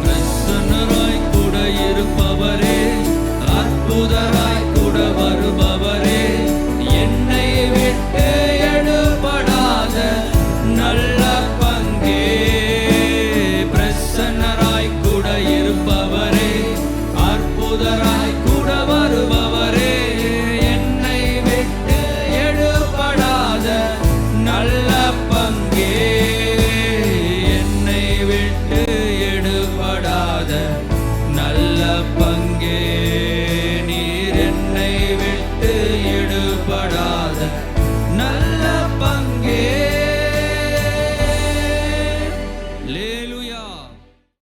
பிரசன்னராய் கூட இருப்பவரே, அற்புதராய் கூட வருபவரே, என்னை விட்டு எடுபடாத நல்ல பங்கே. பிரசன்னராய் கூட இருப்பவரே, அற்புதராய் கூட வருபவரே, என்னை விட்டு எடுபடாத நல்ல பங்கே. என்னை விட்டு எடுபடாத நல்ல பங்கே. நீர் என்னை விட்டு எடுபடாத